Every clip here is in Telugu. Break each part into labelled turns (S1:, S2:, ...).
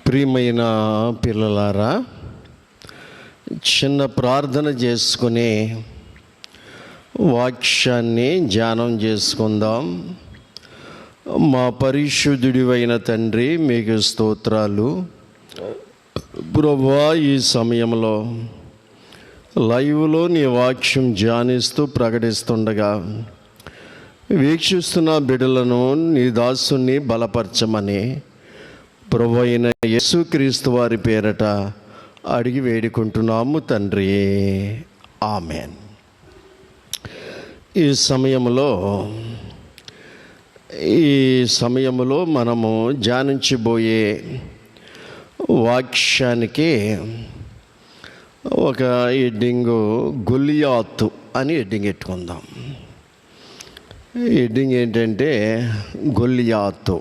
S1: ప్రియమైన పిల్లలారా, చిన్న ప్రార్థన చేసుకుని వాక్యాన్ని ధ్యానం చేసుకుందాం. మా పరిశుద్ధుడివైన తండ్రి, మీకు స్తోత్రాలు ప్రభువా. ఈ సమయంలో లైవ్లో నీ వాక్యం ధ్యానిస్తూ ప్రకటిస్తుండగా వీక్షిస్తున్న బిడ్డలను నీ దాసుని బలపరచమని ప్రభు అయిన యేసుక్రీస్తు వారి పేరట అడిగి వేడుకుంటున్నాము తండ్రి, ఆమెన్. ఈ సమయంలో మనము ధ్యానించబోయే వాక్యానికి ఒక హెడ్డింగు గొలియాతు అని హెడ్డింగ్ పెట్టుకుందాం. హెడ్డింగ్ ఏంటంటే గొలియాతు.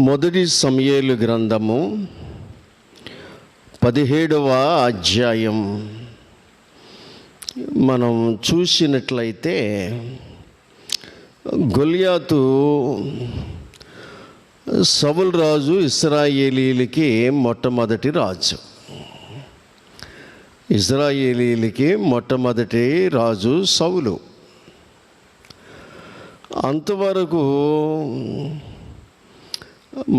S1: మొదటి సమూయేలు గ్రంథము 17వ అధ్యాయం మనం చూసినట్లయితే గొలియాతు సౌలు రాజు, ఇశ్రాయేలీలకి మొట్టమొదటి రాజు. ఇశ్రాయేలీలకి మొట్టమొదటి రాజు సౌలు. అంతవరకు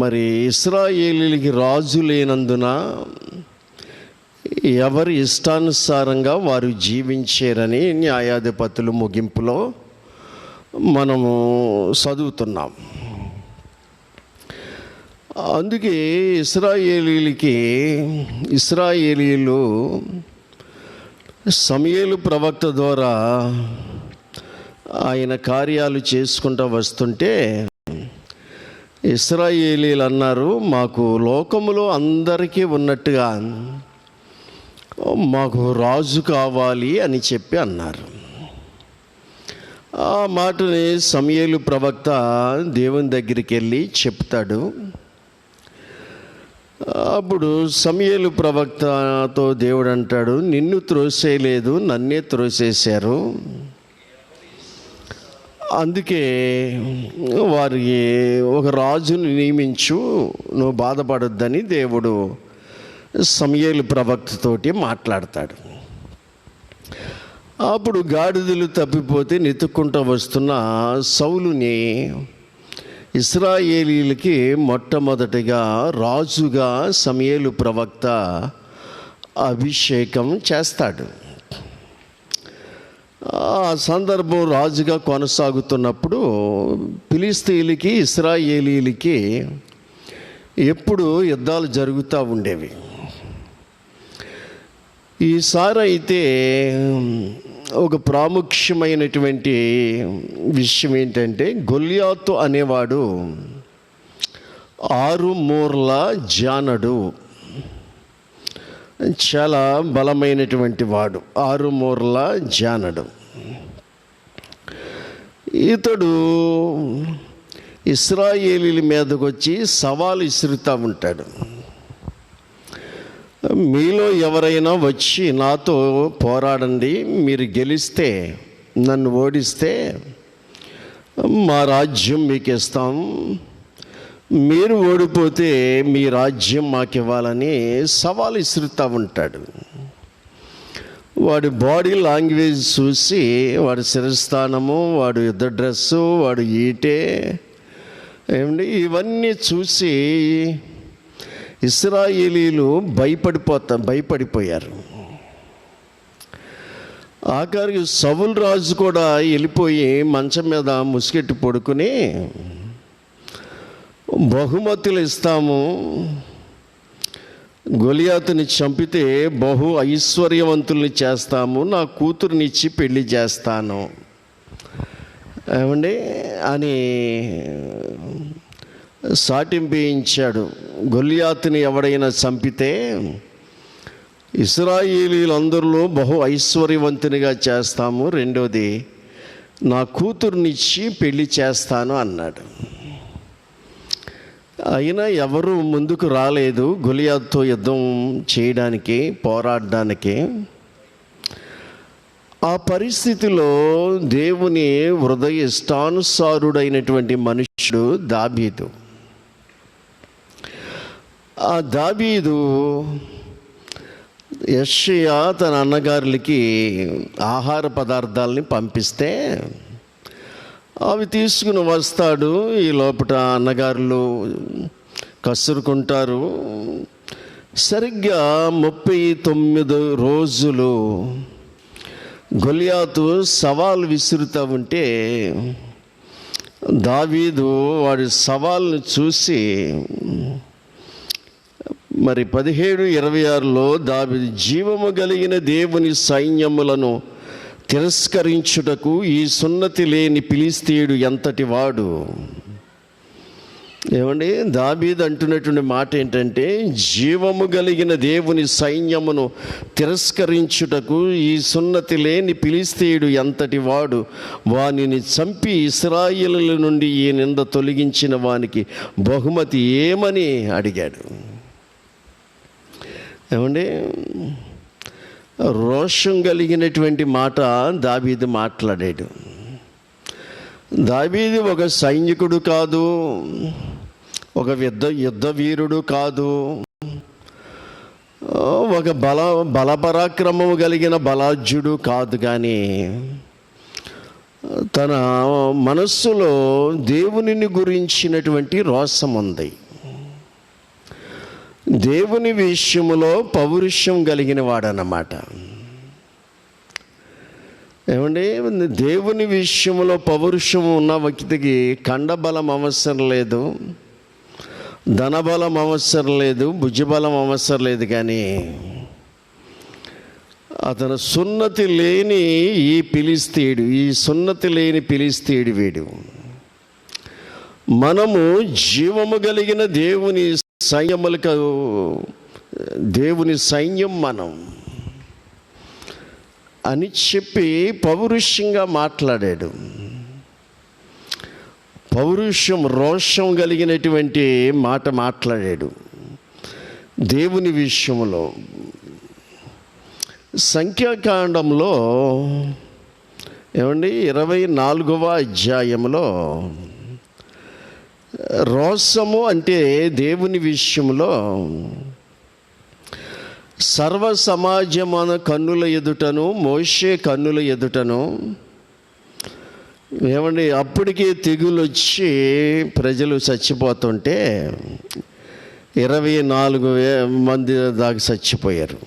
S1: మరి ఇశ్రాయేలీలకి రాజు లేనందున ఎవరి ఇష్టానుసారంగా వారు జీవించారని న్యాయాధిపతులు ముగింపులో మనము చదువుతున్నాం. అందుకే ఇశ్రాయేలీలు సమూయేలు ప్రవక్త ద్వారా ఆయన కార్యాలు చేసుకుంటూ వస్తుంటే ఇశ్రాయేలీలు అన్నారు, మాకు లోకములో అందరికీ ఉన్నట్టుగా మాకు రాజు కావాలి అని చెప్పి అన్నారు. ఆ మాటని సమూయేలు ప్రవక్త దేవుని దగ్గరికి వెళ్ళి చెప్తాడు. అప్పుడు సమూయేలు ప్రవక్తతో దేవుడు అంటాడు, నిన్ను త్రోసేయలేదు, నన్నే త్రోసేశారు. అందుకే వారికి ఒక రాజుని నియమించు, నువ్వు బాధపడొద్దని దేవుడు సమూయేలు ప్రవక్తతోటి మాట్లాడతాడు. అప్పుడు గాడిదలు తప్పిపోతే నెతుక్కుంటూ వస్తున్న సౌలుని ఇశ్రాయేలీలకి మొట్టమొదటిగా రాజుగా సమూయేలు ప్రవక్త అభిషేకం చేస్తాడు. ఆ సందర్భం రాజుగా కొనసాగుతున్నప్పుడు ఫిలిష్తీయులకి ఇశ్రాయేలీలకి ఎప్పుడు యుద్ధాలు జరుగుతూ ఉండేవి. ఈసారి అయితే ఒక ప్రాముఖ్యమైనటువంటి విషయం ఏంటంటే, గొలియాతు అనేవాడు 6 మూరల జానడు, చాలా బలమైనటువంటి వాడు. 6 మూరల జానడు. ఇతడు ఇశ్రాయేలీల మీదకి వచ్చి సవాలు ఇసురుతూ ఉంటాడు. మీలో ఎవరైనా వచ్చి నాతో పోరాడండి, మీరు గెలిస్తే, నన్ను ఓడిస్తే మా రాజ్యం మీకు ఇస్తాం, మీరు ఓడిపోతే మీ రాజ్యం మాకు ఇవ్వాలని సవాలు ఇసురుతూ ఉంటాడు. వాడి బాడీ లాంగ్వేజ్ చూసి, వాడి శిరస్థానము, వాడు యుద్ధ డ్రెస్సు, వాడు ఈటే ఇవన్నీ చూసి ఇశ్రాయేలీలు భయపడిపోయారు. ఆఖరికి సౌలు రాజు కూడా వెళ్ళిపోయి మంచం మీద ముసుగెట్టి పడుకుని, బహుమతులు ఇస్తాము, గొలియాతుని చంపితే బహు ఐశ్వర్యవంతుల్ని చేస్తాము, నా కూతురునిచ్చి పెళ్లి చేస్తాను అని సాటింపించాడు. గొలియాతుని ఎవడైనా చంపితే ఇశ్రాయేలీలందరిలో బహు ఐశ్వర్యవంతునిగా చేస్తాము, రెండోది నా కూతురునిచ్చి పెళ్లి చేస్తాను అన్నాడు. అయినా ఎవరు ముందుకు రాలేదు గొలియాతుతో యుద్ధం చేయడానికి, పోరాడడానికి. ఆ పరిస్థితిలో దేవుని హృదయ ఇష్టానుసారుడైనటువంటి మనిషి మనుష్యుడు దావీదు. ఆ దావీదు యెషయా తన అన్నగారులకి ఆహార పదార్థాలని పంపిస్తే అవి తీసుకుని వస్తాడు. ఈ లోపల అన్నగారులు కసురుకుంటారు. సరిగ్గా 39 రోజులు గొలియాతు సవాల్ విసురుతూ ఉంటే దావీదు వాడి సవాల్ను చూసి మరి 17:26లో దావీదు జీవము కలిగిన దేవుని సైన్యములను తిరస్కరించుటకు ఈ సున్నతి లేని ఫిలిష్తీయుడు ఎంతటి వాడు. ఏమండి, దావీదు అంటున్నటువంటి మాట ఏంటంటే, జీవము కలిగిన దేవుని సైన్యమును తిరస్కరించుటకు ఈ సున్నతి లేని ఫిలిష్తీయుడు ఎంతటి వాడు. వానిని చంపి ఇశ్రాయేలుల నుండి ఈ నింద తొలగించిన వానికి బహుమతి ఏమని అడిగాడు. ఏమండి, రోషం కలిగినటువంటి మాట దావీదు మాట్లాడాడు. దావీదు ఒక సైనికుడు కాదు, ఒక యుద్ధ వీరుడు కాదు, ఒక బలపరాక్రమము కలిగిన బలాఢ్యుడు కాదు. కానీ తన మనస్సులో దేవునిని గురించినటువంటి రోషం ఉంది. దేవుని విషయములో పౌరుషం కలిగిన వాడన్నమాట. ఏమండి, దేవుని విషయంలో పౌరుషం ఉన్న వ్యక్తికి కండబలం అవసరం లేదు, ధనబలం అవసరం లేదు, భుజబలం అవసరం లేదు. కానీ అతను సున్నతి లేని సున్నతి లేని ఫిలిష్తీయుడు వీడు. మనము జీవము కలిగిన దేవుని సైన్యం మనం అని చెప్పి పౌరుషంగా మాట్లాడాడు. పౌరుషం, రోషం కలిగినటువంటి మాట మాట్లాడాడు దేవుని విషయంలో. సంఖ్యాకాండంలో ఏమండి 24వ అధ్యాయంలో రోషము అంటే దేవుని విషయంలో సర్వ సమాజమున కన్నుల ఎదుటను, మోషే కన్నుల ఎదుటను, ఏమండి అప్పటికే తెగులు వచ్చి ప్రజలు చచ్చిపోతుంటే 24,000 మంది దాకా చచ్చిపోయారు.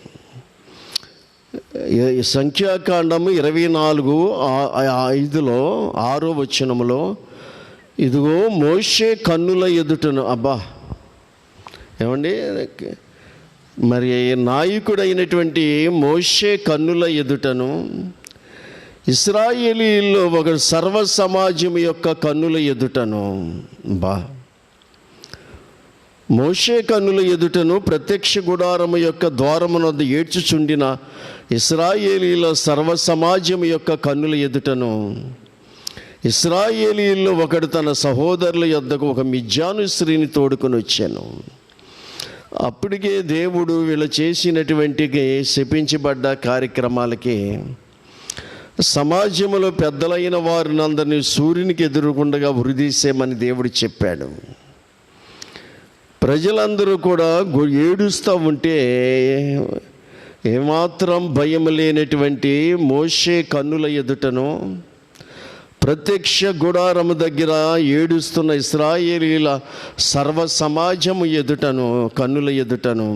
S1: సంఖ్యాకాండము 24:5లో 6వ వచనములో, ఇదిగో మోషే కన్నుల ఎదుటను. అబ్బా, ఏమండి, మరి నాయకుడైనటువంటి మోషే కన్నుల ఎదుటను, ఇశ్రాయేలీల్లో ఒక సర్వ సమాజం యొక్క కన్నుల ఎదుటను. మోషే కన్నుల ఎదుటను ప్రత్యక్ష గుడారము యొక్క ద్వారమునొద్ద ఏడ్చుచుండిన ఇశ్రాయేలీల సర్వ సమాజం యొక్క కన్నుల ఎదుటను, ఇశ్రాయేలీల్లో ఒకడు తన సహోదరుల యొద్దకు ఒక మిద్యాను స్త్రీని తోడుకొని వచ్చాను. అప్పటికే దేవుడు వీళ్ళు చేసినటువంటి శపించబడ్డ కార్యక్రమాలకి సమాజంలో పెద్దలైన వారిని అందరినీ సూర్యునికి ఎదురుకుండగా ఉరిదీసేమని దేవుడు చెప్పాడు. ప్రజలందరూ కూడా ఏడుస్తూ ఉంటే ఏమాత్రం భయం లేనటువంటి మోషే కన్నుల ఎదుటను, ప్రత్యక్ష గుడారము దగ్గర ఏడుస్తున్న ఇశ్రాయేలీల సర్వ సమాజము ఎదుటను, కన్నుల ఎదుటను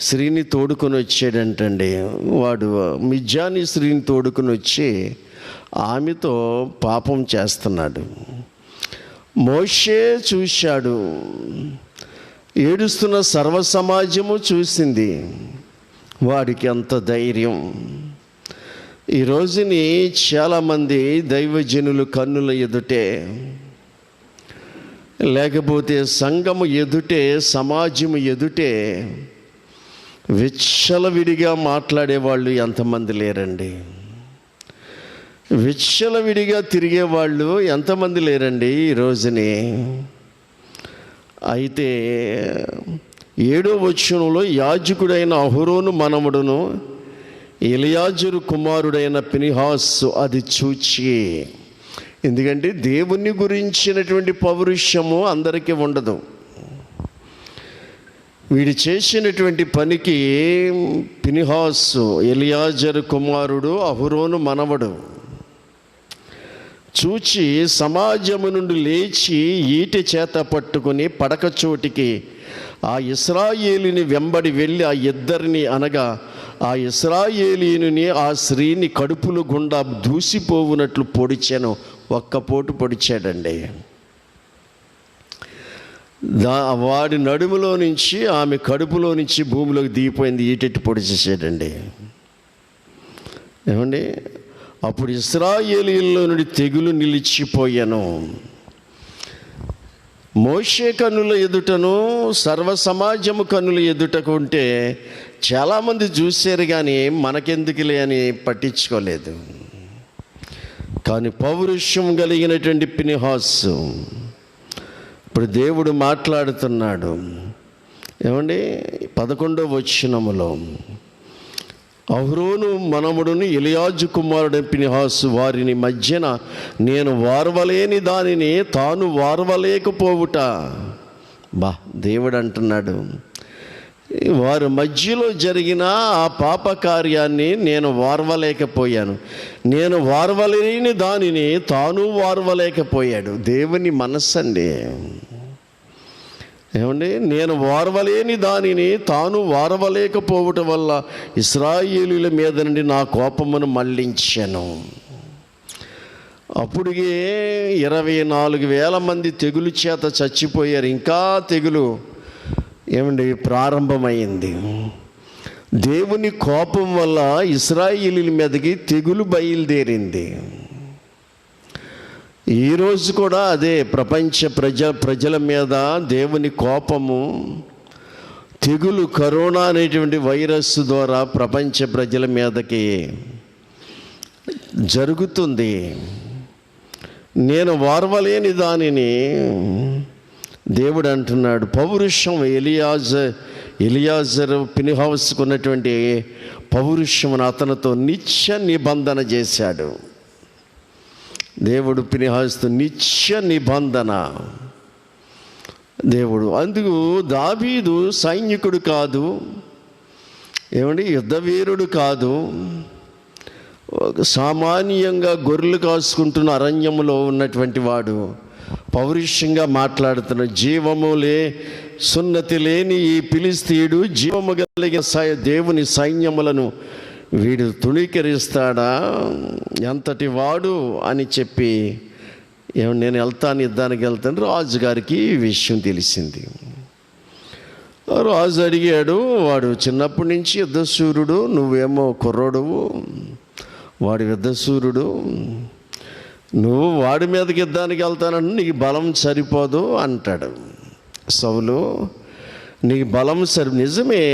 S1: స్త్రీని తోడుకొని వచ్చాడంటండి. వాడు మిద్యాని స్త్రీని తోడుకొని వచ్చి ఆమెతో పాపం చేస్తున్నాడు. మోషే చూశాడు, ఏడుస్తున్న సర్వ సమాజము చూసింది. వాడికి అంత ధైర్యం. ఈ రోజుని చాలామంది దైవజనులు కన్నుల ఎదుటే, లేకపోతే సంఘము ఎదుటే, సమాజము ఎదుటే విచ్చలవిడిగా మాట్లాడేవాళ్ళు ఎంతమంది లేరండి? విచ్చలవిడిగా తిరిగేవాళ్ళు ఎంతమంది లేరండి ఈ రోజుని? అయితే 7వ వచనంలో యాజకుడైన అహరోను మనవడును ఎలియాజరు కుమారుడైన ఫినెహాసు అది చూచి ఎందుకంటే దేవుని గురించినటువంటి పౌరుషము అందరికీ ఉండదు. వీడు చేసినటువంటి పనికి ఫినెహాసు ఎలియాజరు కుమారుడు, అహరోను మనవడు, చూచి సమాజము నుండి లేచి ఈటె చేత పట్టుకుని పడక చోటికి ఆ ఇశ్రాయేలుని వెంబడి వెళ్ళి ఆ ఇద్దరిని, అనగా ఆ ఇశ్రాయేలీయుని ఆ స్త్రీని కడుపులు గుండా దూసిపోవునట్లు పొడిచాను. ఒక్క పోటు పొడిచాడండి. వాడి నడుములో నుంచి ఆమె కడుపులో నుంచి భూమిలోకి దిగిపోయింది. ఈటెట్టు పొడిచేసాడండి. ఏమండి, అప్పుడు ఇశ్రాయేలీయుల్లో నుండి తెగులు నిలిచిపోయాను. మోషే కన్నుల ఎదుటను సర్వ సమాజము కన్నుల ఎదుటకు ఉంటే చాలామంది చూశారు, కానీ మనకెందుకులే అని పట్టించుకోలేదు. కానీ పౌరుషం కలిగినటువంటి ఫినెహాసు, ఇప్పుడు దేవుడు మాట్లాడుతున్నాడు. ఏమండి, 11వ వచనములో అహరోను మనవడును ఎలియాజు కుమారుడు ఫినెహాసు వారిని మధ్యన నేను వారవలేని దానిని తాను వారవలేకపోవుట. దేవుడు అంటున్నాడు, వారి మధ్యలో జరిగిన ఆ పాప కార్యాన్ని నేను వారవలేకపోయాను. నేను వారవలేని దానిని తాను వారవలేకపోయాడు. దేవుని మనస్సండి. ఏమండి, నేను వారవలేని దానిని తాను వారవలేకపోవటం వల్ల ఇశ్రాయేలీయుల మీద నుండి నా కోపమును మళ్లించాను. అప్పుడుగే 24,000 మంది తెగులు చేత చచ్చిపోయారు. ఇంకా తెగులు ఏమండి ప్రారంభమైంది. దేవుని కోపం వల్ల ఇశ్రాయేలీయుల మీదకి తెగులు బయలుదేరింది. ఈరోజు కూడా అదే ప్రపంచ ప్రజల మీద దేవుని కోపము, తెగులు, కరోనా అనేటువంటి వైరస్ ద్వారా ప్రపంచ ప్రజల మీదకి జరుగుతుంది. నేను వారవలేని దానిని దేవుడు అంటున్నాడు. పౌరుషం ఎలియాజరు ఫినెహాసుకు ఉన్నటువంటి పౌరుషమును అతనితో నిత్య నిబంధన చేశాడు. దేవుడు ఫినెహాసుతో నిత్య నిబంధన. దేవుడు అందుకు దావీదు సైనికుడు కాదు, ఏమండి, యుద్ధవీరుడు కాదు, సామాన్యంగా గొర్రెలు కాసుకుంటున్న అరణ్యములో ఉన్నటువంటి వాడు పౌరుషంగా మాట్లాడుతున్న, సున్నతి లేని ఈ ఫిలిష్తీయుడు జీవము కలిగిన దేవుని సైన్యములను వీడు తృణీకరిస్తాడా, ఎంతటి వాడు అని చెప్పి, నేను వెళ్తాను, యుద్ధానికి వెళ్తాను. రాజుగారికి ఈ విషయం తెలిసింది. రాజు అడిగాడు, వాడు చిన్నప్పటి నుంచి యుద్ధశూరుడు, నువ్వేమో కుర్రోడువు, వాడు యుద్ధశూరుడు, నువ్వు వాడి మీదకి యుద్ధానికి వెళ్తానంటే నీకు బలం సరిపోదు అంటాడు. సౌలు, నీకు బలం నిజమే,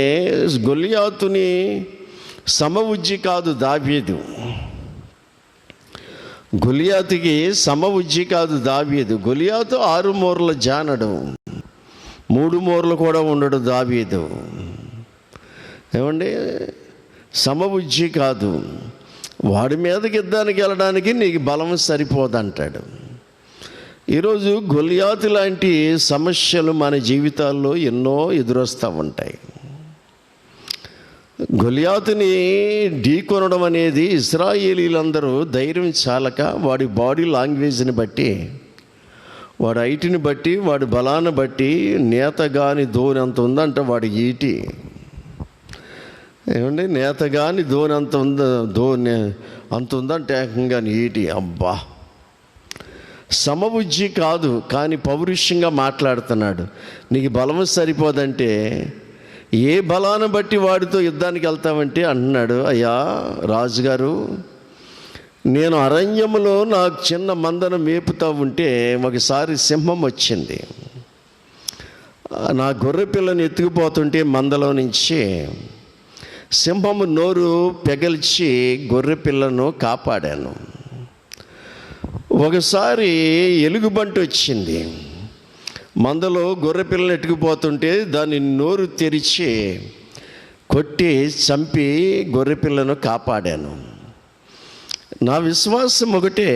S1: గొలియాతుని సమఉజ్జి కాదు దావీదు, గొలియాతుకి సమఉజ్జి కాదు దావీదు. గొలియాతు 6 మూరల జానడు, 3 మూరలు కూడా ఉండడు దావీదు. ఏమండి, సమఉజ్జి కాదు, వాడి మీదకి యుద్ధానికి వెళ్ళడానికి నీకు బలం సరిపోదంటాడు. ఈరోజు గొలియాతు లాంటి సమస్యలు మన జీవితాల్లో ఎన్నో ఎదురొస్తూ ఉంటాయి. గొలియాతుని ఢీకొనడం అనేది ఇశ్రాయేలీలందరూ ధైర్యం చాలక, వాడి బాడీ లాంగ్వేజ్ని బట్టి, వాడి హైట్ని బట్టి, వాడి బలాన్ని బట్టి, నేత గాని ధోని అంత ఉందంట వాడి ఈటి. ఏమండి, నేత గాని ధోని అంత ఉందంటే ఏకంగా ఈటి. అబ్బా, సమబుజ్జి కాదు, కానీ పౌరుషంగా మాట్లాడుతున్నాడు. నీకు బలం సరిపోదంటే ఏ బలాన్ని బట్టి వాడితో యుద్ధానికి వెళ్తామంటే అంటున్నాడు, అయ్యా రాజుగారు, నేను అరణ్యములో నాకు చిన్న మందను మేపుతూ ఉంటే ఒకసారి సింహం వచ్చింది. నా గొర్రె పిల్లని ఎత్తుకుపోతుంటే మందలో నుంచి సింహము నోరు పెగల్చి గొర్రె పిల్లను కాపాడాను. ఒకసారి ఎలుగుబంటి వచ్చింది, మందలో గొర్రె పిల్లని ఎత్తుకుపోతుంటే దాని నోరు తెరిచి కొట్టి చంపి గొర్రె పిల్లను కాపాడాను. నా విశ్వాసం ఒకటే,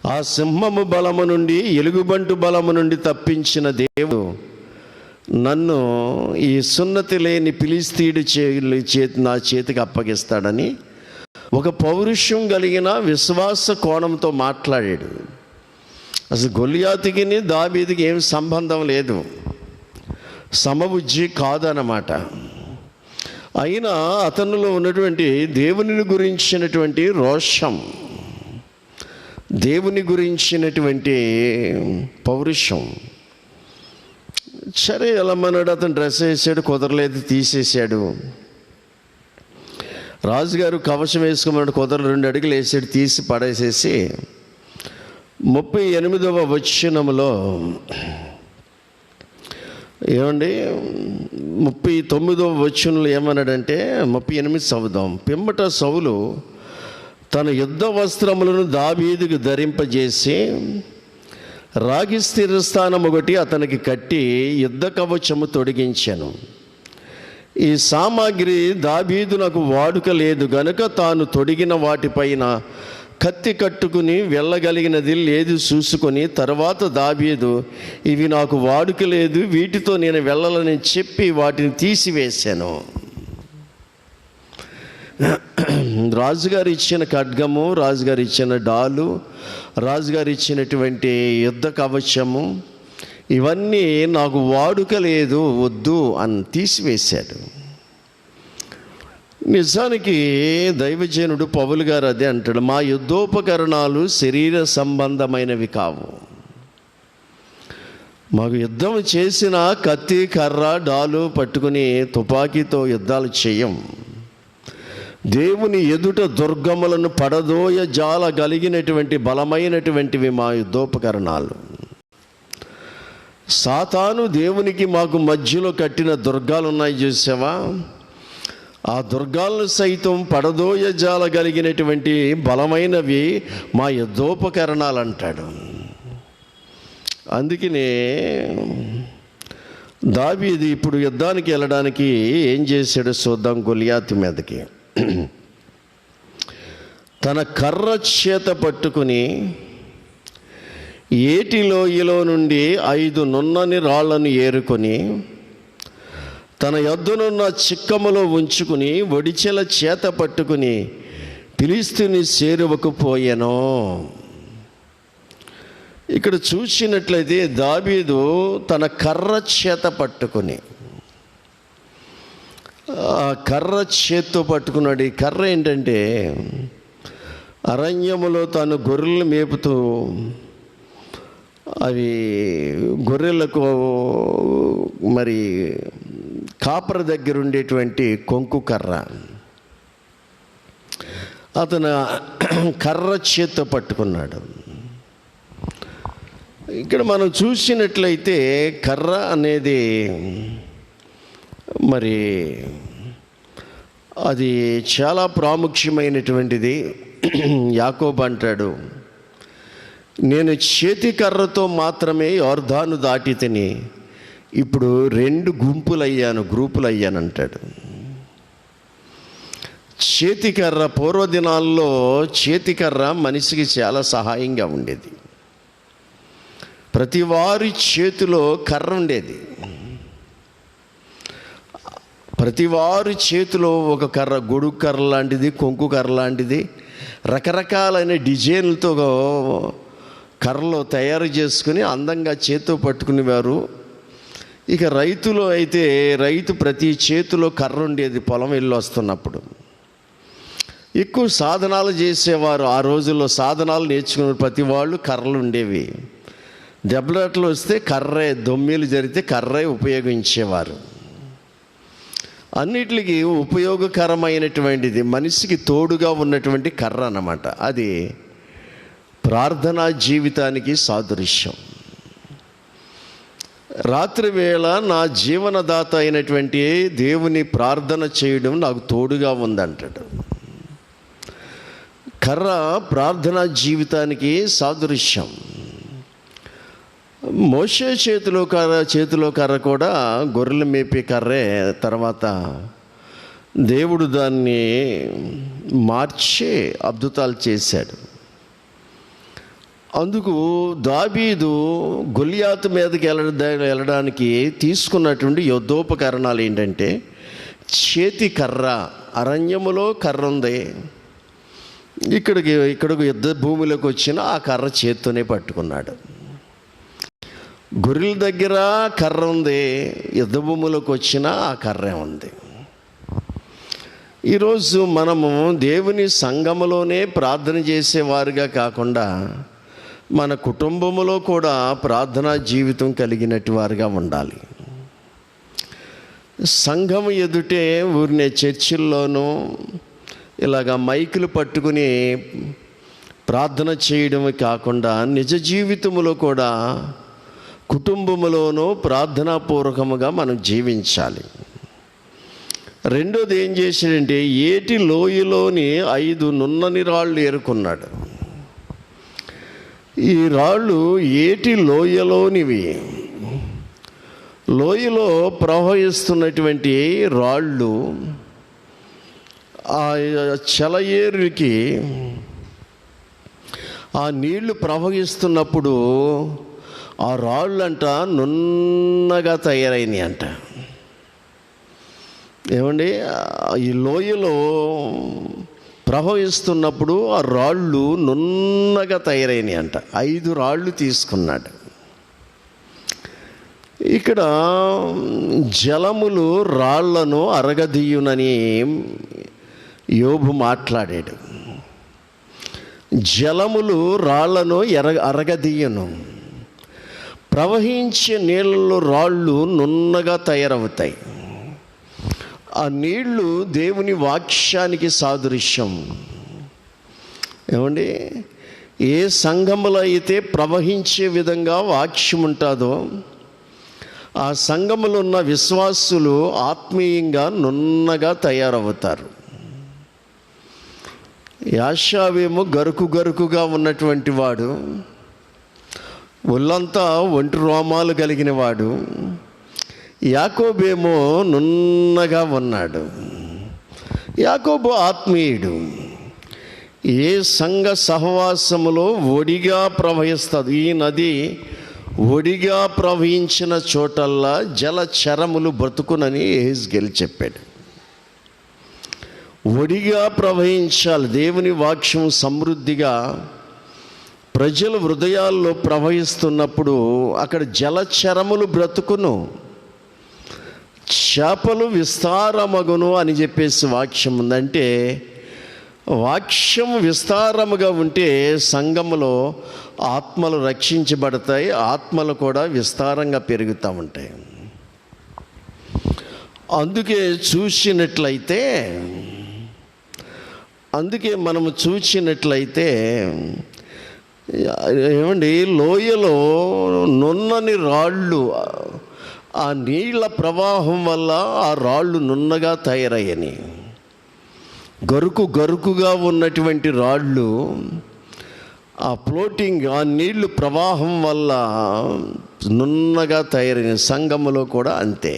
S1: ఆ సింహము బలము నుండి, ఎలుగుబంటు బలము నుండి తప్పించిన దేవుడు నన్ను ఈ సున్నతి లేని ఫిలిష్తీయుడి నా చేతికి అప్పగిస్తాడని ఒక పౌరుషం కలిగిన విశ్వాస కోణంతో మాట్లాడాడు. అసలు గొలియాతుకి దావీదుకి ఏం సంబంధం లేదు, సమబుద్ధి కాదన్నమాట. అయినా అతనిలో ఉన్నటువంటి దేవుని గురించినటువంటి రోషం, దేవుని గురించినటువంటి పౌరుషం. సరే వెళ్ళమన్నాడు. అతను డ్రెస్ వేసాడు, కుదరలేదు, తీసేసాడు. రాజుగారు కవచం వేసుకోమన్నాడు, కుదరలు 2 అడుగులు వేసాడు, తీసి పడేసేసి 38వ వచనములో ఏమండి 39వ వచనంలో ఏమన్నాడంటే, 38 చదువుదాం. పిమ్మట సౌలు తన యుద్ధ వస్త్రములను దావీదుకు ధరింపజేసి రాగి స్థిరస్థానం ఒకటి అతనికి కట్టి యుద్ధ కవచము తొడిగించాను. ఈ సామాగ్రి దావీదునకు వాడుక లేదు గనుక తాను తొడిగిన వాటిపైన కత్తి కట్టుకుని వెళ్ళగలిగినది లేదు చూసుకొని, తర్వాత దావీదు ఇవి నాకు వాడుక లేదు, వీటితో నేను వెళ్ళాలని చెప్పి వాటిని తీసివేశాను. రాజుగారు ఇచ్చిన ఖడ్గము, రాజుగారు ఇచ్చిన డాలు, రాజుగారు ఇచ్చినటువంటి యుద్ధ కవచము, ఇవన్నీ నాకు వాడుక లేదు, వద్దు అని తీసివేశాడు. నిజానికి దైవజనుడు పౌలు గారు అదే అంటాడు, మా యుద్ధోపకరణాలు శరీర సంబంధమైనవి కావు. మాకు యుద్ధం చేసిన కత్తి, కర్ర, డాలు పట్టుకుని తుపాకీతో యుద్ధాలు చేయం. దేవుని ఎదుట దుర్గములను పడదోయ జాల కలిగినటువంటి బలమైనటువంటివి మా యుద్ధోపకరణాలు. సాతాను దేవునికి మాకు మధ్యలో కట్టిన దుర్గాలు ఉన్నాయి చూసావా, ఆ దుర్గాలను సైతం పడదోయ జాల కలిగినటువంటి బలమైనవి మా యుద్ధోపకరణాలు అంటాడు. అందుకనే దావీదు ఇప్పుడు యుద్ధానికి వెళ్ళడానికి ఏం చేశాడో చూద్దాం. గొలియాతు మీదకి తన కర్ర చేత పట్టుకుని ఏటి లోయలో నుండి 5 నున్నని రాళ్లను ఏరుకొని తన యొద్దనున్న చిక్కములో ఉంచుకుని ఒడిచెల చేత పట్టుకుని ఫిలిష్తీయుని చేరువకు పోయెను. ఇక్కడ చూసినట్లయితే దావీదు తన కర్ర చేత పట్టుకుని, ఆ కర్ర చేత్తో పట్టుకున్నాడు. ఈ కర్ర ఏంటంటే, అరణ్యములో తాను గొర్రెలను మేపుతూ అవి గొర్రెలకు మరి కాపర దగ్గర ఉండేటువంటి కొంకు కర్ర, అతను కర్ర చేత్తో పట్టుకున్నాడు. ఇక్కడ మనం చూసినట్లయితే కర్ర అనేది మరి అది చాలా ప్రాముఖ్యమైనటువంటిది. యాకోబు అంటాడు, నేను చేతి కర్రతో మాత్రమే యోర్దాను దాటి తిని ఇప్పుడు 2 గ్రూపులు అయ్యాను అంటాడు. చేతికర్ర, పూర్వదినాల్లో చేతికర్ర మనిషికి చాలా సహాయంగా ఉండేది. ప్రతి వారి చేతిలో కర్ర ఉండేది. ప్రతి వారి చేతిలో ఒక కర్ర, గొడుగు కర్ర లాంటిది, కొంకు కర్ర లాంటిది, రకరకాలైన డిజైన్లతో కర్రలు తయారు చేసుకుని అందంగా చేతితో పట్టుకునేవారు. ఇక రైతులు అయితే రైతు ప్రతి చేతిలో కర్ర ఉండేది. పొలం వెళ్ళి వస్తున్నప్పుడు ఎక్కువ సాధనాలు చేసేవారు. ఆ రోజుల్లో సాధనాలు నేర్చుకునే ప్రతి వాళ్ళు కర్రలు ఉండేవి. దెబ్బలాట్లు వస్తే కర్రే, దొమ్మిలు జరిగితే కర్రే ఉపయోగించేవారు. అన్నిటికీ ఉపయోగకరమైనటువంటిది, మనిషికి తోడుగా ఉన్నటువంటి కర్ర అన్నమాట. అది ప్రార్థనా జీవితానికి సాదృశ్యం. రాత్రి వేళ నా జీవనదాత అయినటువంటి దేవుని ప్రార్థన చేయడం నాకు తోడుగా ఉందంటాడు. కర్ర ప్రార్థనా జీవితానికి సాదృశ్యం. మోషే చేతిలో కర్ర కూడా గొర్రెలు మేపే కర్రే. తర్వాత దేవుడు దాన్ని మార్చి అద్భుతాలు చేశాడు. అందుకు దావీదు గొలియాతు మీదకి వెళ్ళడానికి తీసుకున్నటువంటి యుద్ధోపకరణాలు ఏంటంటే చేతి కర్ర, అరణ్యములో కర్ర ఉంది, ఇక్కడికి యుద్ధ భూమిలోకి వచ్చిన ఆ కర్ర చేత్తోనే పట్టుకున్నాడు. గొర్రెల దగ్గర కర్ర ఉంది, యుద్ధ భూమిలోకి వచ్చిన ఆ కర్రే ఉంది. ఈరోజు మనము దేవుని సంఘములోనే ప్రార్థన చేసేవారుగా కాకుండా మన కుటుంబంలో కూడా ప్రార్థనా జీవితం కలిగినట్టు వారుగా ఉండాలి. సంఘం ఎదుటే ఊరినే చర్చిల్లోనూ ఇలాగా మైకులు పట్టుకుని ప్రార్థన చేయడమే కాకుండా నిజ జీవితంలో కూడా కుటుంబంలోనూ ప్రార్థనాపూర్వకముగా మనం జీవించాలి. రెండోది ఏం చేశాడంటే ఏటి లోయలోని 5 నున్నని రాళ్ళు ఏరుకున్నాడు. ఈ రాళ్ళు ఏటి లోయలోనివి, లోయలో ప్రవహిస్తున్నటువంటి రాళ్ళు ఆ చెలయేరుకి ఆ నీళ్లు ప్రవహిస్తున్నప్పుడు ఆ రాళ్ళంట నున్నగా తయారైనాయి అంట. ఏమండి, ఈ లోయలో ప్రవహిస్తున్నప్పుడు ఆ రాళ్ళు నున్నగా తయారైనాయి అంట. 5 రాళ్ళు తీసుకున్నాడు. ఇక్కడ జలములు రాళ్లను అరగదీయునని యోబు మాట్లాడాడు. జలములు రాళ్లను అరగదీయును. ప్రవహించే నీళ్ళలో రాళ్ళు నున్నగా తయారవుతాయి. ఆ నీళ్లు దేవుని వాక్యానికి సాదృశ్యం. ఏమండి, ఏ సంఘములో అయితే ప్రవహించే విధంగా వాక్యం ఉంటుందో ఆ సంఘములో ఉన్న విశ్వాసులు ఆత్మీయంగా నున్నగా తయారవుతారు. యాషావేమో గరుకుగా ఉన్నటువంటి వాడు, ఒళ్ళంతా ఒంటి రోమాలు కలిగిన వాడు. యాకోబేమో నున్నగా ఉన్నాడు. యాకోబు ఆత్మీయుడు. ఏ సంఘ సహవాసములో ఒడిగా ప్రవహిస్తుంది. ఈ నది ఒడిగా ప్రవహించిన చోటల్లా జలచరములు బ్రతుకునని యెహెజ్కేలు చెప్పాడు. ఒడిగా ప్రవహించాలి. దేవుని వాక్యం సమృద్ధిగా ప్రజల హృదయాల్లో ప్రవహిస్తున్నప్పుడు అక్కడ జలచరములు బ్రతుకును, చేపలు విస్తారమగును అని చెప్పేసి వాక్యం ఉందంటే, వాక్యం విస్తారముగా ఉంటే సంఘములో ఆత్మలు రక్షించబడతాయి, ఆత్మలు కూడా విస్తారంగా పెరుగుతూ ఉంటాయి. అందుకే మనము చూసినట్లయితే ఏమండి, లోయలో నున్నని రాళ్ళు, ఆ నీళ్ళ ప్రవాహం వల్ల ఆ రాళ్ళు నున్నగా తయారయ్యని. గరుకుగా ఉన్నటువంటి రాళ్ళు ఆ ఫ్లోటింగ్, ఆ నీళ్లు ప్రవాహం వల్ల నున్నగా తయారైన. సంఘములో కూడా అంతే.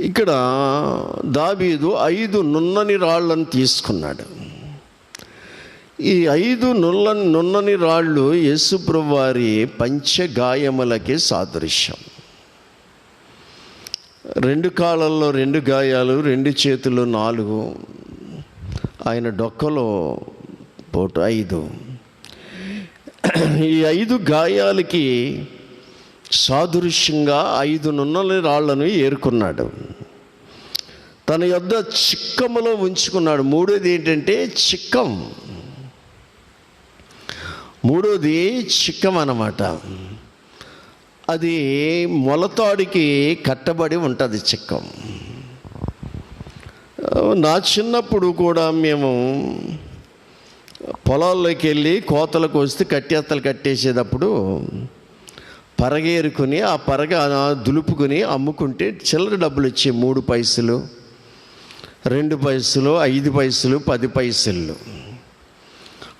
S1: ఇక్కడ దావీదు 5 నున్నని రాళ్ళను తీసుకున్నాడు. ఈ 5 నున్నని రాళ్ళు యేసుప్రభు వారి పంచగాయములకి సాదృశ్యం. 2 కాళ్ళల్లో 2 గాయాలు, 2 చేతులు 4, ఆయన డొక్కలో పోటు 5. ఈ 5 గాయాలకి సాదృశ్యంగా 5 నున్నని రాళ్లను ఏరుకున్నాడు. తన యొద్ద చిక్కములో ఉంచుకున్నాడు. మూడోది ఏంటంటే చిక్కం. మూడోది చిక్కం అన్నమాట. అది మొలతాడికి కట్టబడి ఉంటుంది చిక్కం. నా చిన్నప్పుడు కూడా మేము పొలాల్లోకి వెళ్ళి కోతలకు వస్తే కట్టెత్తలు కట్టేసేటప్పుడు పరగేరుకుని ఆ పరగ దులుపుకుని అమ్ముకుంటే చిల్లర డబ్బులు వచ్చాయి. 3 పైసలు, 2 పైసలు, 5 పైసలు, 10 పైసలు.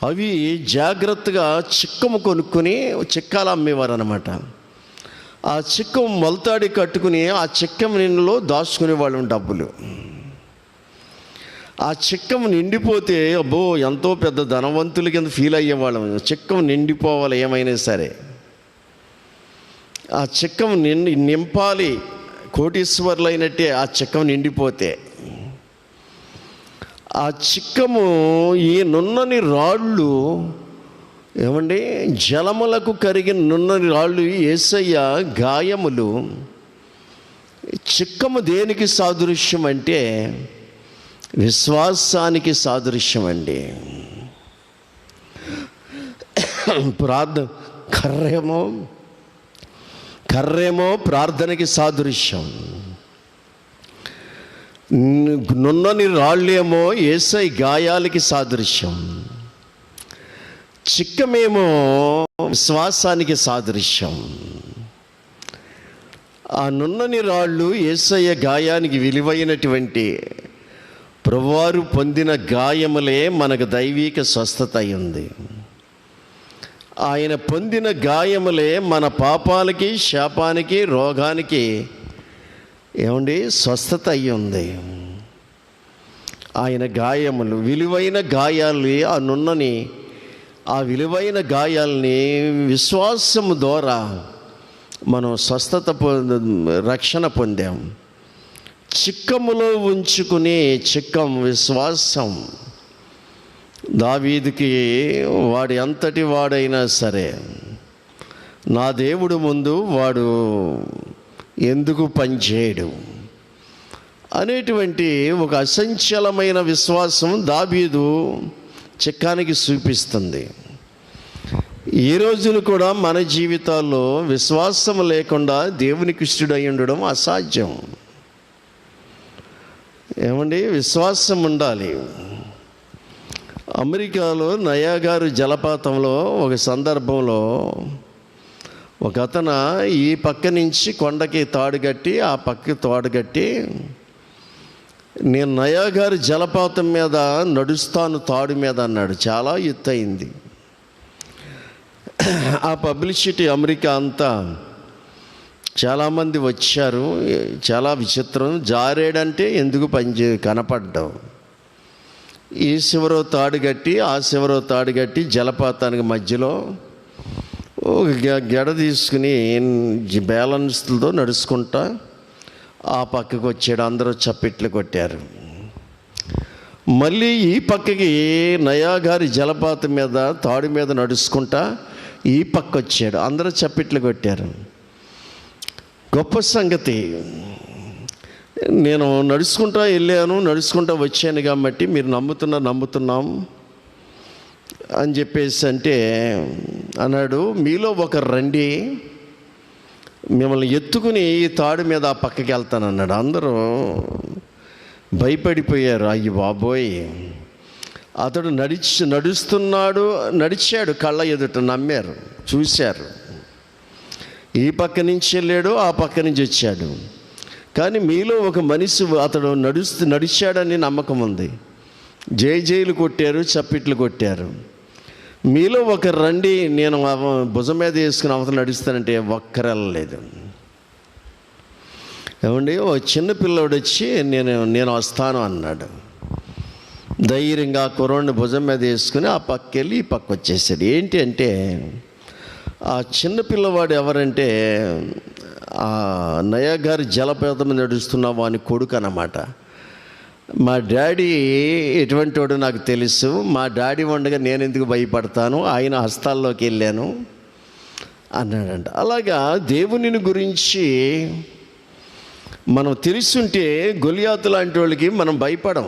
S1: అవి జాగ్రత్తగా చిక్కము కొనుక్కొని చిక్కాలు అమ్మేవారు అన్నమాట. ఆ చిక్కం మొలతాడి కట్టుకుని ఆ చిక్కం నీళ్ళలో దాచుకునే వాళ్ళు డబ్బులు. ఆ చిక్కం నిండిపోతే అబ్బో ఎంతో పెద్ద ధనవంతుల కింద ఫీల్ అయ్యేవాళ్ళం. చిక్కం నిండిపోవాలి ఏమైనా సరే. ఆ చిక్కం నింపాలి, కోటీశ్వర్లు అయినట్టే ఆ చిక్కం నిండిపోతే. ఆ చిక్కము ఈ నున్నని రాళ్ళు ఏమండి, జలములకు కరిగిన నున్నని రాళ్ళు యేసయ్య గాయములు. చిక్కము దేనికి సాదృశ్యం అంటే విశ్వాసానికి సాదృశ్యం అండి. కర్రేమో ప్రార్థనకి సాదృశ్యం, నున్నని రాళ్ళేమో యేసయ్య గాయాలకి సాదృశ్యం, చిక్కమేమో విశ్వాసానికి సాదృశ్యం. ఆ నున్నని రాళ్ళు యేసయ్య గాయానికి విలువైనటువంటి ప్రభువారు పొందిన గాయములే మనకు దైవిక స్వస్థత అయింది. ఆయన పొందిన గాయములే మన పాపాలకి, శాపానికి, రోగానికి ఏమండి స్వస్థత అయి ఉంది. ఆయన గాయములు విలువైన గాయాలు, ఆ నున్నని ఆ విలువైన గాయాల్ని విశ్వాసము ద్వారా మనం స్వస్థత రక్షణ పొందాం. చిక్కములో ఉంచుకునే చిక్కం విశ్వాసం. దావీదుకి వాడు ఎంతటి వాడైనా సరే నా దేవుడు ముందు వాడు ఎందుకు పనిచేయడు అనేటువంటి ఒక అసంచలమైన విశ్వాసం దావీదు చిక్కానికి చూపిస్తుంది. ఈ రోజును కూడా మన జీవితాల్లో విశ్వాసం లేకుండా దేవునికి ఇష్టడై ఉండడం అసాధ్యం. ఏమండి, విశ్వాసం ఉండాలి. అమెరికాలో నయాగారు జలపాతంలో ఒక సందర్భంలో ఒక అతను ఈ పక్క నుంచి కొండకి తాడు కట్టి ఆ పక్కకి తాడు కట్టి నేను నయాగారు జలపాతం మీద నడుస్తాను తాడు మీద అన్నాడు. చాలా ఎత్తయింది. ఆ పబ్లిసిటీ అమెరికా అంతా చాలామంది వచ్చారు. చాలా విచిత్రం, జారేడంటే ఎందుకు కనపడ్డావు. ఈ శివరో తాడు కట్టి ఆ శివరో తాడు కట్టి జలపాతానికి మధ్యలో ఒక గెడ తీసుకుని బ్యాలెన్స్తో నడుచుకుంటా ఆ పక్కకు వచ్చాడు. అందరూ చప్పట్లు కొట్టారు. మళ్ళీ ఈ పక్కకి నయాగారి జలపాతం మీద తాడు మీద నడుచుకుంటా ఈ పక్క వచ్చాడు. అందరూ చప్పట్లు కొట్టారు. గొప్ప సంగతి. నేను నడుచుకుంటా వెళ్ళాను, నడుచుకుంటా వచ్చాను కాబట్టి మీరు నమ్ముతున్నాం అని చెప్పేసి అంటే అన్నాడు, మీలో ఒకరు రండి, మిమ్మల్ని ఎత్తుకుని ఈ తాడు మీద ఆ పక్కకి వెళ్తానన్నాడు. అందరూ భయపడిపోయారు. అయ్యి బాబోయ్, అతడు నడిచాడు, కళ్ళ ఎదుట నమ్మారు, చూశారు. ఈ పక్క నుంచి వెళ్ళాడు, ఆ పక్క నుంచి వచ్చాడు. కానీ మీలో ఒక మనిషి అతడు నడిచాడని నమ్మకం ఉంది. జైలు కొట్టారు, చప్పిట్లు కొట్టారు. మీలో ఒకరు రండి, నేను భుజం మీద వేసుకుని అవతల నడుస్తానంటే ఒక్కరెళ్ళలేదు. ఏమండి, ఓ చిన్న పిల్లవాడు వచ్చి నేను వస్తాను అన్నాడు. ధైర్యంగా కుర్రోడిని భుజం మీద వేసుకుని ఆ పక్క వెళ్ళి ఈ పక్క వచ్చేసాడు. ఏంటి అంటే ఆ చిన్న పిల్లవాడు ఎవరంటే ఆ నయాగారి జలపాతం నడుస్తున్న వాని కొడుకు అన్నమాట. మా డాడీ ఎటువంటి వాడు నాకు తెలుసు, మా డాడీ ఉండగా నేను ఎందుకు భయపడతాను, ఆయన హస్తాల్లోకి వెళ్ళాను అన్నాడంట. అలాగా దేవునిని గురించి మనం తెలుసుంటే గొలియాతు లాంటి వాళ్ళకి మనం భయపడం.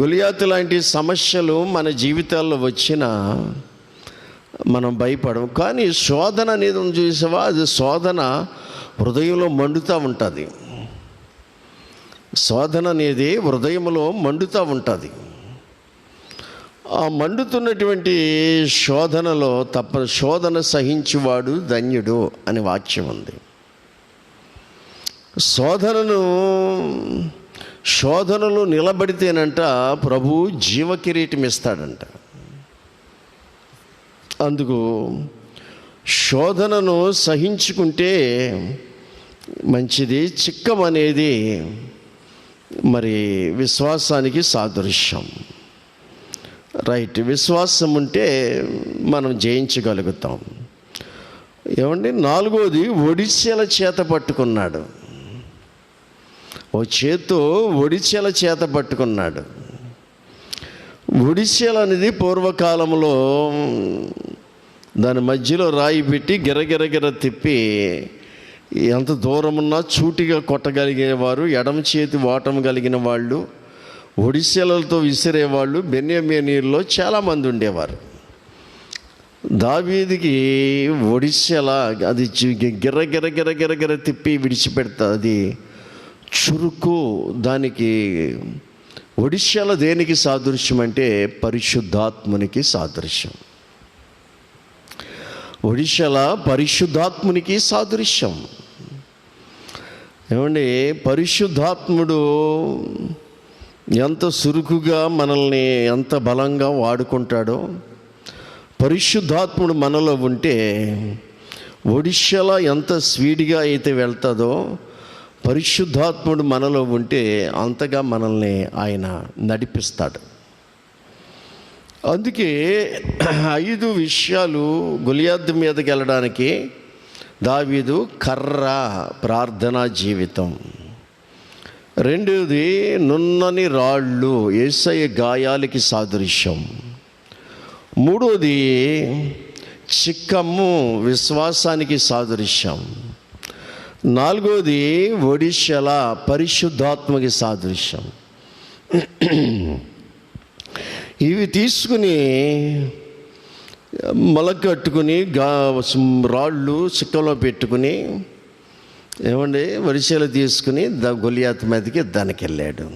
S1: గొలియాతు లాంటి సమస్యలు మన జీవితాల్లో వచ్చినా మనం భయపడం. కానీ శోధన అనేది చూసావా, అది శోధన హృదయంలో మండుతూ ఉంటుంది. శోధన అనేది హృదయంలో మండుతూ ఉంటుంది. ఆ మండుతున్నటువంటి శోధనలో శోధన సహించువాడు ధన్యుడు అని వాక్యం ఉంది. శోధనలో నిలబడితేనంట ప్రభు జీవకిరీటం ఇస్తాడంట. అందుకు శోధనను సహించుకుంటే మంచిది. చిక్కం అనేది మరి విశ్వాసానికి సాదృశ్యం. రైట్, విశ్వాసం ఉంటే మనం జయించగలుగుతాం. ఏమండి, నాలుగోది ఒడిశల చేత పట్టుకున్నాడు. ఓ చేత్తో ఒడిశల చేత పట్టుకున్నాడు. ఒడిశలు అనేది పూర్వకాలంలో దాని మధ్యలో రాయి పెట్టి గిరగిరగిర తిప్పి ఎంత దూరం ఉన్నా చూటిగా కొట్టగలిగేవారు. ఎడమ చేతి వాటం కలిగిన వాళ్ళు, ఒడిశలతో విసిరేవాళ్ళు బెన్యామీనీయుల్లో చాలామంది ఉండేవారు. దావీదుకి ఒడిశల అది గిర్ర తిప్పి విడిచిపెడతా, అది చురుకు. దానికి ఒడిశల దేనికి సాదృశ్యం అంటే పరిశుద్ధాత్మునికి సాదృశ్యం. ఒడిశల పరిశుద్ధాత్మునికి సాదృశ్యం. ఏమండి, పరిశుద్ధాత్ముడు ఎంత సురుకుగా మనల్ని ఎంత బలంగా వాడుకుంటాడో, పరిశుద్ధాత్ముడు మనలో ఉంటే ఒడిశల ఎంత స్పీడ్గా అయితే వెళ్తుందో, పరిశుద్ధాత్ముడు మనలో ఉంటే అంతగా మనల్ని ఆయన నడిపిస్తాడు. అందుకే 5 విషయాలు గొలియాతు మీదకి వెళ్ళడానికి దావీదు కర్ర, ప్రార్థనా జీవితం. రెండవది నున్నని రాళ్ళు, యేసయ్య గాయాలకి సాదృశ్యం. మూడవది చిక్కము, విశ్వాసానికి సాదృశ్యం. నాలుగవది ఒడిశల, పరిశుద్ధాత్మకి సాదృశ్యం. ఇవి తీసుకుని మొలకట్టుకుని రాళ్ళు చిక్కలో పెట్టుకుని, ఏమండి, వరిసెలు తీసుకుని గొలియాతు మీదకి దానికి వెళ్ళాడు.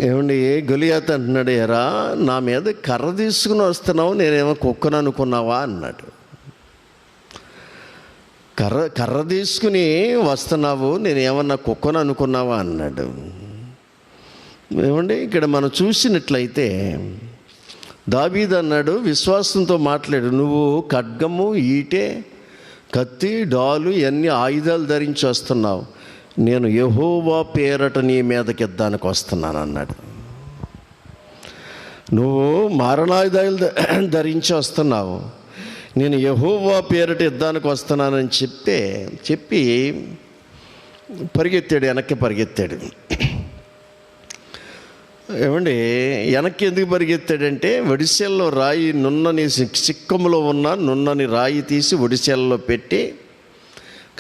S1: ఏమండి, గొలియాతు అంటున్నాడు, ఎరా నా మీద కర్ర తీసుకుని వస్తున్నావు, నేనేమో కుక్కను అనుకున్నావా అన్నాడు. కర్ర తీసుకుని వస్తున్నావు, నేనేమన్నా కుక్కను అనుకున్నావా అన్నాడు. ఏమండి, ఇక్కడ మనం చూసినట్లయితే దావీదు అన్నాడు, విశ్వాసంతో మాట్లాడు, నువ్వు ఖడ్గము, ఈటె, కత్తి, డాలు ఇవన్నీ ఆయుధాలు ధరించి వస్తున్నావు, నేను యెహోవా పేరట నీ మీదకి ఎద్దానికి వస్తున్నాను అన్నాడు. నువ్వు మారణాయుధాలు ధరించి వస్తున్నావు, నేను యెహోవా పేరట యుద్ధానికి వస్తున్నానని చెప్పి పరిగెత్తాడు, వెనక్కి పరిగెత్తాడు. ఏమండి, వెనక్కి ఎందుకు పరిగెత్తాడంటే, ఒడిశల్లో రాయి నున్నని చిక్కములో ఉన్న నున్నని రాయి తీసి ఒడిశల్లో పెట్టి,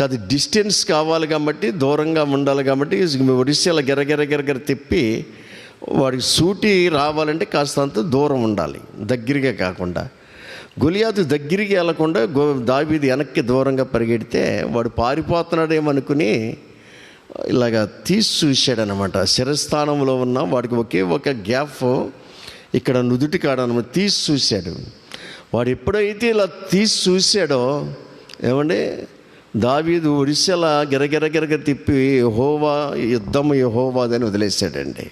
S1: అది డిస్టెన్స్ కావాలి కాబట్టి, దూరంగా ఉండాలి కాబట్టి ఒడిశల గిరగిర తిప్పి వాడికి సూటి రావాలంటే కాస్తంత దూరం ఉండాలి, దగ్గరగా కాకుండా. గొలియాతు దగ్గరికి వెళ్లకుండా దావీదు వెనక్కి దూరంగా పరిగెడితే వాడు పారిపోతున్నాడేమనుకుని ఇలాగా తీసి చూశాడనమాట. శిరస్థానంలో ఉన్న వాడికి ఒకే ఒక గ్యాప్ ఇక్కడ నుదుటి కాడనమాట తీసి చూశాడు. వాడు ఎప్పుడైతే ఇలా తీసి చూశాడో, ఏమంటే దావీదు ఒడిశల గిరగిర తిప్పి యెహోవా యుద్ధము యెహోవాదని వదిలేశాడండి.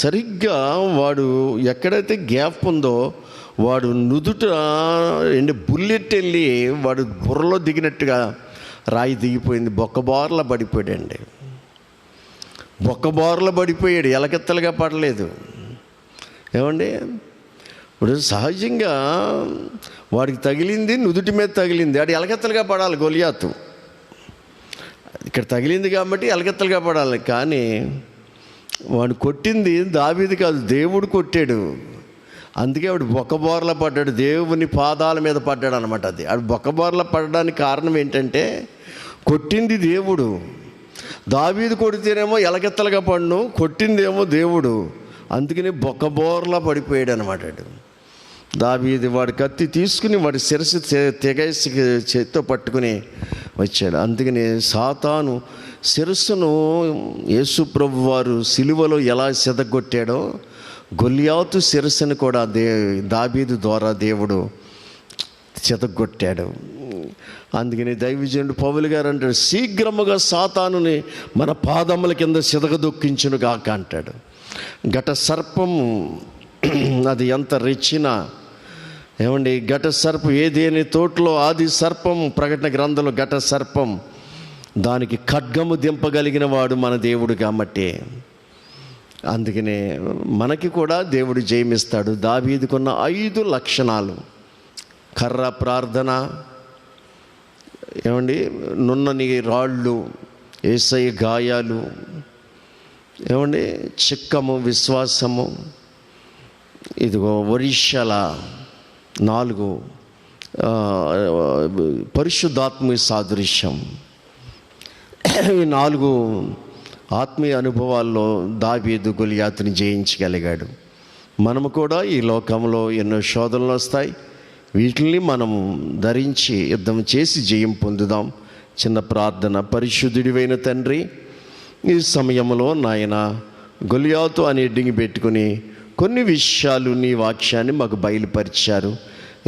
S1: సరిగ్గా వాడు ఎక్కడైతే గ్యాప్ ఉందో వాడు నుదుట బుల్లెట్ వెళ్ళి వాడు బుర్రలో దిగినట్టుగా రాయి దిగిపోయింది, బొక్కబార్ల పడిపోయాడండి. బొక్కబార్ల పడిపోయాడు, ఎలకెత్తలుగా పడలేదు. ఏమండి, ఇప్పుడు సహజంగా వాడికి తగిలింది నుదుటి మీద తగిలింది, వాడు ఎలకెత్తలుగా పడాలి. గొలియాతు ఇక్కడ తగిలింది కాబట్టి ఎలకెత్తలుగా పడాలి, కానీ వాడు కొట్టింది దావీదు కాదు, దేవుడు కొట్టాడు. అందుకే వాడు బొక్కబోర్ల పడ్డాడు, దేవుని పాదాల మీద పడ్డాడు అనమాట. అది వాడు బొక్కబోర్ల పడడానికి కారణం ఏంటంటే, కొట్టింది దేవుడు. దావీదు కొడితేనేమో ఎలకెత్తలుగా పడ్ను, కొట్టిందేమో దేవుడు. అందుకని బొక్కబోర్లా పడిపోయాడు అనమాట. దావీదు వాడి కత్తి తీసుకుని వాడి శిరస్సు తెగేసి చేత్తో పట్టుకుని వచ్చాడు. అందుకని సాతాను శిరస్సును యేసు ప్రభు వారు సిలువలో ఎలా సెదగొట్టాడో, గొలియాతు శిరస్సును కూడా దావీదు ద్వారా దేవుడు చెదగొట్టాడు. అందుకని దైవజనుడు పౌలు గారు అంటాడు, శీఘ్రముగా సాతానుని మన పాదముల కింద సిదగదొక్కించును గాక అంటాడు. ఘట సర్పము అది ఎంత రెచ్చినా, ఏమండి, ఘట సర్పం ఏదేని తోటలో ఆది సర్పం, ప్రకటన గ్రంథంలో ఘట సర్పం దానికి ఖడ్గము దింపగలిగిన వాడు మన దేవుడు కాబట్టి అందుకనే మనకి కూడా దేవుడు జయమిస్తాడు. దావీదుకున్న 5 లక్షణాలు: కర్ర ప్రార్థన, ఏమండి, నున్నని రాళ్ళు, యేసయ్య గాయాలు, ఏమండి, చిక్కము, విశ్వాసము, ఇదిగో ఒరిషల 4 పరిశుద్ధాత్మ సాదృశ్యం. ఈ 4 ఆత్మీయ అనుభవాల్లో దావీదు గొలియాతుని జయించగలిగాడు. మనము కూడా ఈ లోకంలో ఎన్నో శోధనలు వస్తాయి. వీటిని మనము ధరించి యుద్ధం చేసి జయం పొందుదాం. చిన్న ప్రార్థన. పరిశుద్ధుడివైన తండ్రి, ఈ సమయంలో నాయన గొలియాతు అనే ఎడ్డిని పెట్టుకుని కొన్ని విషయాలు నీ వాక్యాన్ని మాకు బయలుపరిచారు.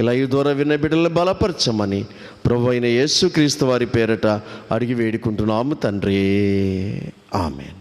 S1: ఇలా ఈ ద్వారా విన్న బిడ్డలను బలపరచమని ప్రభువైన యేసుక్రీస్తు వారి పేరట అడిగి వేడుకుంటున్నాము తండ్రి. ఆమేన్.